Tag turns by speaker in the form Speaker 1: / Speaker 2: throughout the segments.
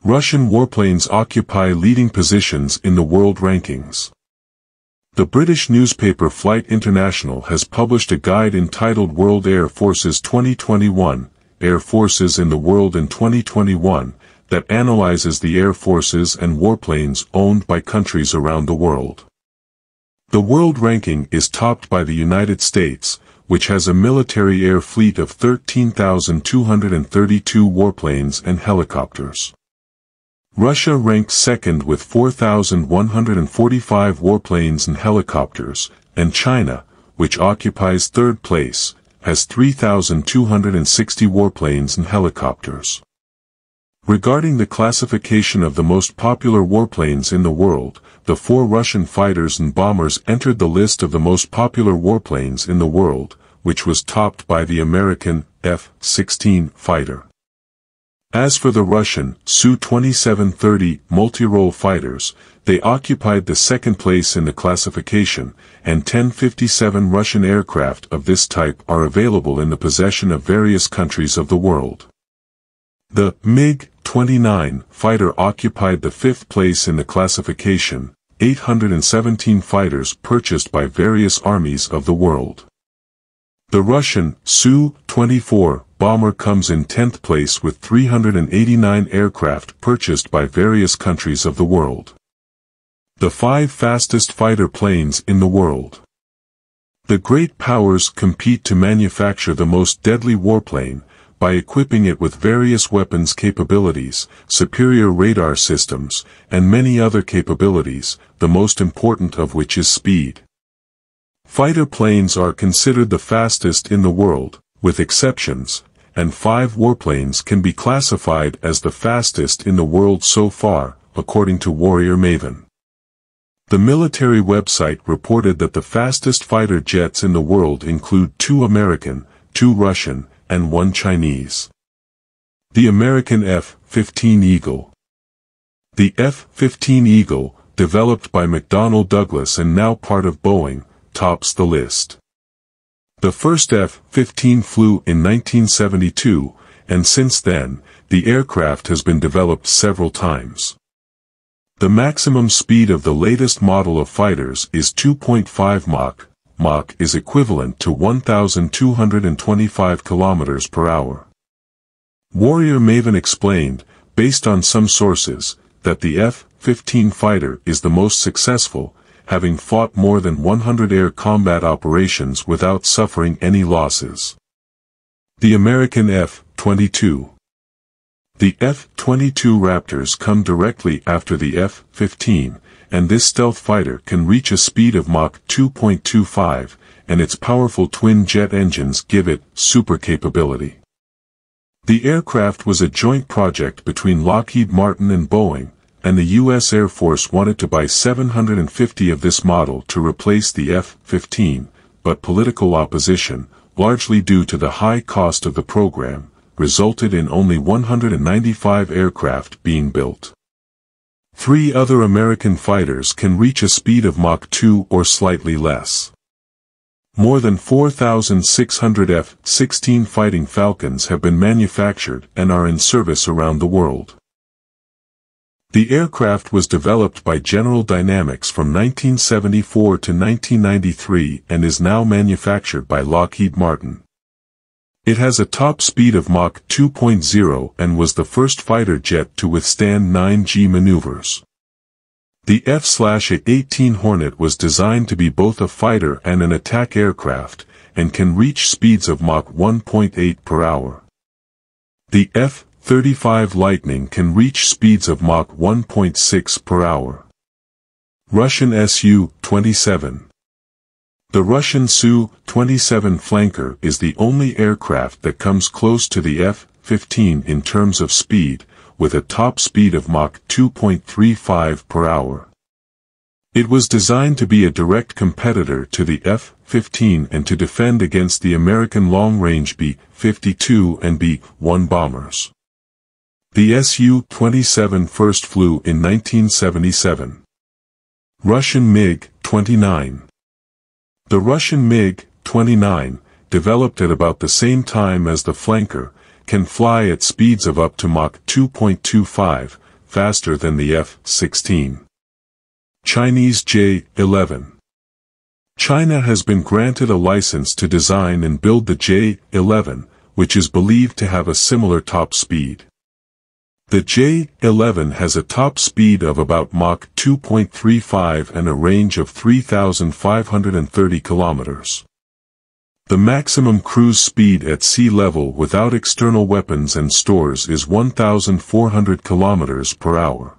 Speaker 1: Russian warplanes occupy leading positions in the world rankings. The British newspaper Flight International has published a guide entitled World Air Forces 2021, Air Forces in the World in 2021, that analyzes the air forces and warplanes owned by countries around the world. The world ranking is topped by the United States, which has a military air fleet of 13,232 warplanes and helicopters. Russia ranks second with 4,145 warplanes and helicopters, and China, which occupies third place, has 3,260 warplanes and helicopters. Regarding the classification of the most popular warplanes in the world, the 4 Russian fighters and bombers entered the list of the most popular warplanes in the world, which was topped by the American F-16 fighter. As for the Russian Su-2730 multi-role fighters, they occupied the second place in the classification, and 1057 Russian aircraft of this type are available in the possession of various countries of the world. The MiG-29 fighter occupied the 5th place in the classification, 817 fighters purchased by various armies of the world. The Russian Su-24 bomber comes in 10th place with 389 aircraft purchased by various countries of the world. The 5 fastest fighter planes in the world. The great powers compete to manufacture the most deadly warplane, by equipping it with various weapons capabilities, superior radar systems, and many other capabilities, the most important of which is speed. Fighter planes are considered the fastest in the world, with exceptions, and 5 warplanes can be classified as the fastest in the world so far, according to Warrior Maven. The military website reported that the fastest fighter jets in the world include 2 American, 2 Russian, and 1 Chinese. The American F-15 Eagle. The F-15 Eagle, developed by McDonnell Douglas and now part of Boeing, tops the list. The first F-15 flew in 1972, and since then, the aircraft has been developed several times. The maximum speed of the latest model of fighters is 2.5 Mach. Mach is equivalent to 1,225 km per hour. Warrior Maven explained, based on some sources, that the F-15 fighter is the most successful, having fought more than 100 air combat operations without suffering any losses. The American F-22. The F-22 Raptors come directly after the F-15, and this stealth fighter can reach a speed of Mach 2.25, and its powerful twin-jet engines give it super capability. The aircraft was a joint project between Lockheed Martin and Boeing, and the U.S. Air Force wanted to buy 750 of this model to replace the F-15, but political opposition, largely due to the high cost of the program, resulted in only 195 aircraft being built. 3 other American fighters can reach a speed of Mach 2 or slightly less. More than 4,600 F-16 Fighting Falcons have been manufactured and are in service around the world. The aircraft was developed by General Dynamics from 1974 to 1993 and is now manufactured by Lockheed Martin. It has a top speed of Mach 2.0 and was the first fighter jet to withstand 9G maneuvers. The F/A-18 Hornet was designed to be both a fighter and an attack aircraft, and can reach speeds of Mach 1.8 per hour. The F-35 Lightning can reach speeds of Mach 1.6 per hour. Russian Su-27. The Russian Su-27 Flanker is the only aircraft that comes close to the F-15 in terms of speed, with a top speed of Mach 2.35 per hour. It was designed to be a direct competitor to the F-15 and to defend against the American long-range B-52 and B-1 bombers. The Su-27 first flew in 1977. Russian MiG-29. The Russian MiG-29, developed at about the same time as the Flanker, can fly at speeds of up to Mach 2.25, faster than the F-16. Chinese J-11. China has been granted a license to design and build the J-11, which is believed to have a similar top speed. The J-11 has a top speed of about Mach 2.35 and a range of 3,530 kilometers. The maximum cruise speed at sea level without external weapons and stores is 1,400 kilometers per hour.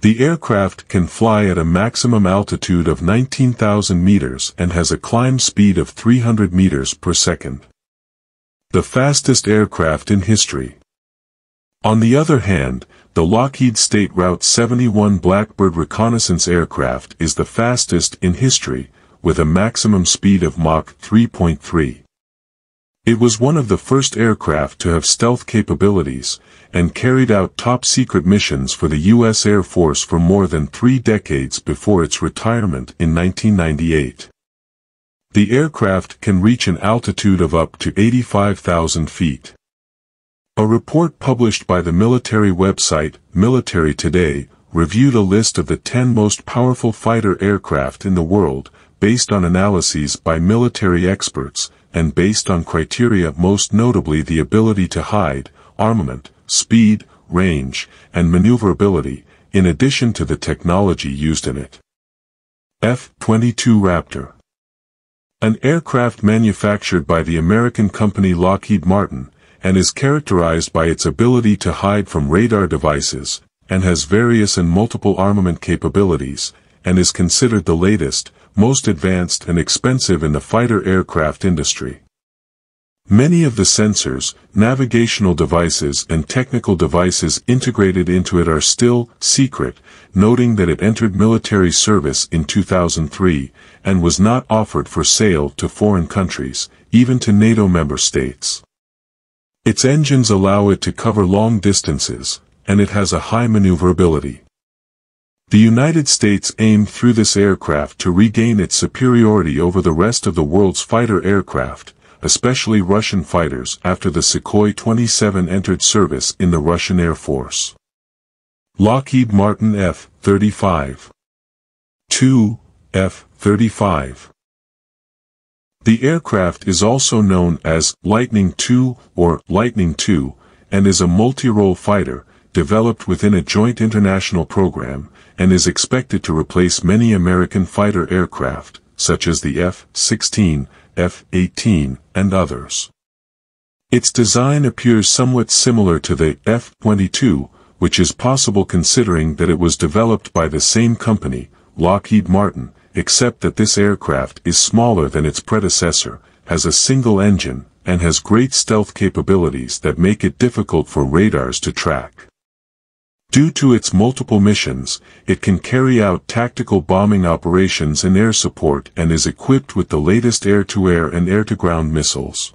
Speaker 1: The aircraft can fly at a maximum altitude of 19,000 meters and has a climb speed of 300 meters per second. The fastest aircraft in history. On the other hand, the Lockheed State Route 71 Blackbird reconnaissance aircraft is the fastest in history, with a maximum speed of Mach 3.3. It was one of the first aircraft to have stealth capabilities, and carried out top-secret missions for the U.S. Air Force for more than 3 decades before its retirement in 1998. The aircraft can reach an altitude of up to 85,000 feet. A report published by the military website, Military Today, reviewed a list of the 10 most powerful fighter aircraft in the world, based on analyses by military experts, and based on criteria most notably the ability to hide, armament, speed, range, and maneuverability, in addition to the technology used in it. F-22 Raptor. An aircraft manufactured by the American company Lockheed Martin, and is characterized by its ability to hide from radar devices, and has various and multiple armament capabilities, and is considered the latest, most advanced and expensive in the fighter aircraft industry. Many of the sensors, navigational devices and technical devices integrated into it are still secret, noting that it entered military service in 2003, and was not offered for sale to foreign countries, even to NATO member states. Its engines allow it to cover long distances, and it has a high maneuverability. The United States aimed through this aircraft to regain its superiority over the rest of the world's fighter aircraft, especially Russian fighters after the Sukhoi 27 entered service in the Russian Air Force. Lockheed Martin F-35. 2. F-35. The aircraft is also known as Lightning II or Lightning II, and is a multi-role fighter, developed within a joint international program, and is expected to replace many American fighter aircraft, such as the F-16, F-18, and others. Its design appears somewhat similar to the F-22, which is possible considering that it was developed by the same company, Lockheed Martin, except that this aircraft is smaller than its predecessor, has a single engine, and has great stealth capabilities that make it difficult for radars to track. Due to its multiple missions, it can carry out tactical bombing operations and air support and is equipped with the latest air-to-air and air-to-ground missiles.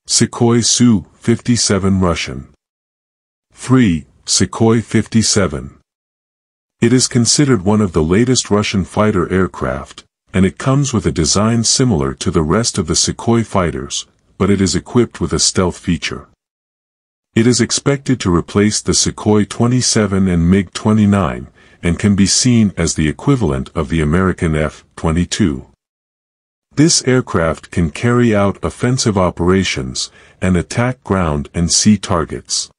Speaker 1: Sukhoi Su-57 Russian. 3. Sukhoi 57. It is considered one of the latest Russian fighter aircraft, and it comes with a design similar to the rest of the Sukhoi fighters, but it is equipped with a stealth feature. It is expected to replace the Sukhoi 27 and MiG-29, and can be seen as the equivalent of the American F-22. This aircraft can carry out offensive operations, and attack ground and sea targets.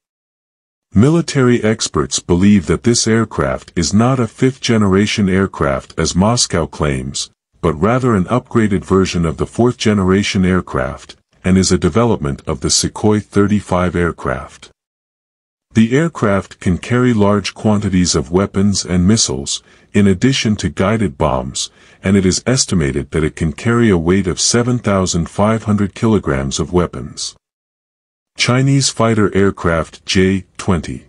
Speaker 1: Military experts believe that this aircraft is not a fifth-generation aircraft as Moscow claims, but rather an upgraded version of the fourth-generation aircraft, and is a development of the Sukhoi 35 aircraft. The aircraft can carry large quantities of weapons and missiles, in addition to guided bombs, and it is estimated that it can carry a weight of 7,500 kilograms of weapons. Chinese fighter aircraft J-20.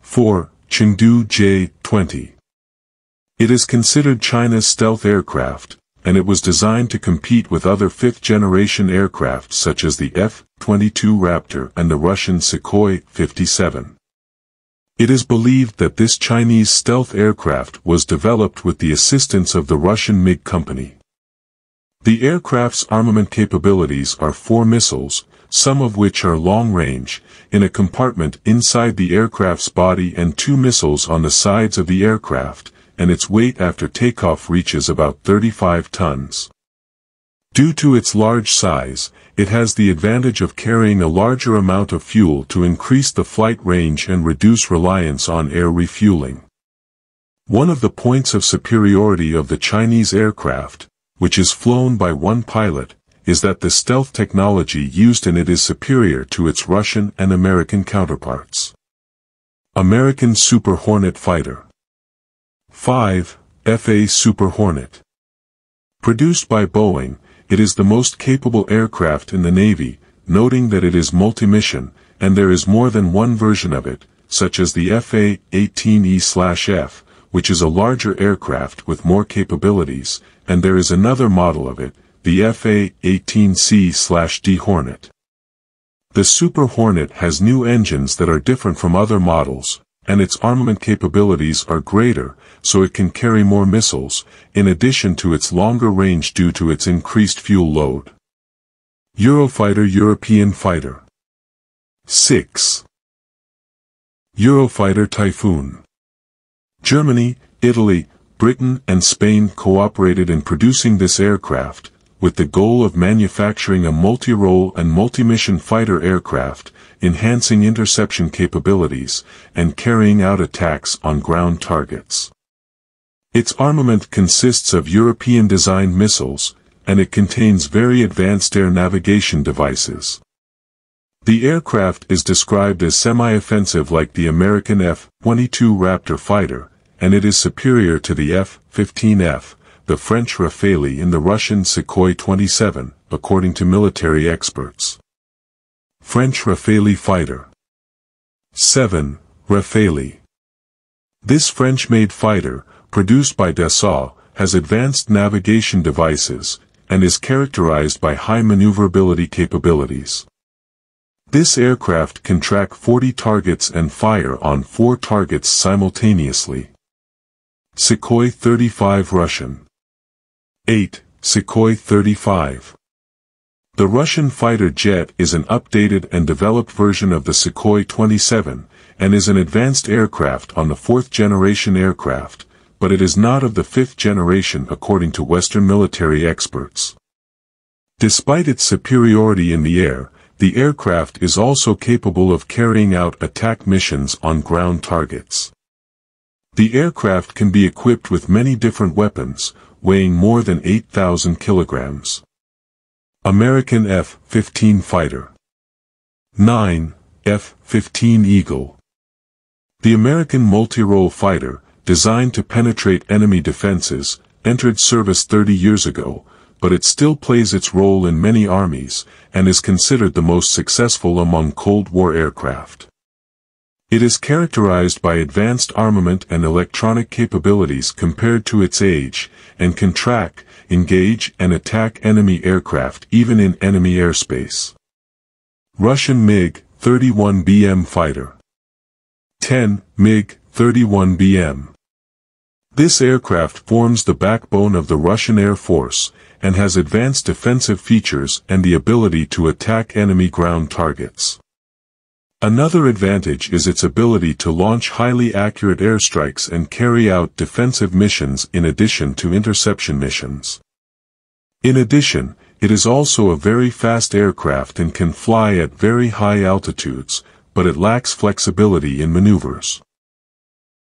Speaker 1: 4. Chengdu J-20. It is considered China's stealth aircraft, and it was designed to compete with other fifth-generation aircraft such as the F-22 Raptor and the Russian Sukhoi 57. It is believed that this Chinese stealth aircraft was developed with the assistance of the Russian MiG company. The aircraft's armament capabilities are 4 missiles, some of which are long-range, in a compartment inside the aircraft's body and 2 missiles on the sides of the aircraft, and its weight after takeoff reaches about 35 tons. Due to its large size, it has the advantage of carrying a larger amount of fuel to increase the flight range and reduce reliance on air refueling. One of the points of superiority of the Chinese aircraft, which is flown by one pilot, is that the stealth technology used in it is superior to its Russian and American counterparts. American Super Hornet Fighter. 5. FA Super Hornet. Produced by Boeing, it is the most capable aircraft in the Navy, noting that it is multi-mission, and there is more than one version of it, such as the FA-18E/F, which is a larger aircraft with more capabilities, and there is another model of it, the FA-18C/D Hornet. The Super Hornet has new engines that are different from other models, and its armament capabilities are greater, so it can carry more missiles, in addition to its longer range due to its increased fuel load. Eurofighter European Fighter. 6. Eurofighter Typhoon. Germany, Italy, Britain and Spain cooperated in producing this aircraft, with the goal of manufacturing a multi-role and multi-mission fighter aircraft, enhancing interception capabilities, and carrying out attacks on ground targets. Its armament consists of European-designed missiles, and it contains very advanced air navigation devices. The aircraft is described as semi-offensive like the American F-22 Raptor fighter, and it is superior to the F-15F, the French Rafale and the Russian Sukhoi 27, according to military experts. French Rafale Fighter. 7. Rafale. This French-made fighter, produced by Dassault, has advanced navigation devices, and is characterized by high maneuverability capabilities. This aircraft can track 40 targets and fire on 4 targets simultaneously. Sukhoi 35 Russian. 8. Sukhoi 35. The Russian fighter jet is an updated and developed version of the Sukhoi 27, and is an advanced aircraft on the 4th-generation aircraft, but it is not of the 5th generation according to Western military experts. Despite its superiority in the air, the aircraft is also capable of carrying out attack missions on ground targets. The aircraft can be equipped with many different weapons, weighing more than 8,000 kilograms. American F-15 Fighter. 9. F-15 Eagle. The American multi-role fighter, designed to penetrate enemy defenses, entered service 30 years ago, but it still plays its role in many armies, and is considered the most successful among Cold War aircraft. It is characterized by advanced armament and electronic capabilities compared to its age, and can track, engage and attack enemy aircraft even in enemy airspace. Russian MiG-31BM Fighter. 10. MiG-31BM. This aircraft forms the backbone of the Russian Air Force, and has advanced defensive features and the ability to attack enemy ground targets. Another advantage is its ability to launch highly accurate airstrikes and carry out defensive missions in addition to interception missions. In addition, it is also a very fast aircraft and can fly at very high altitudes, but it lacks flexibility in maneuvers.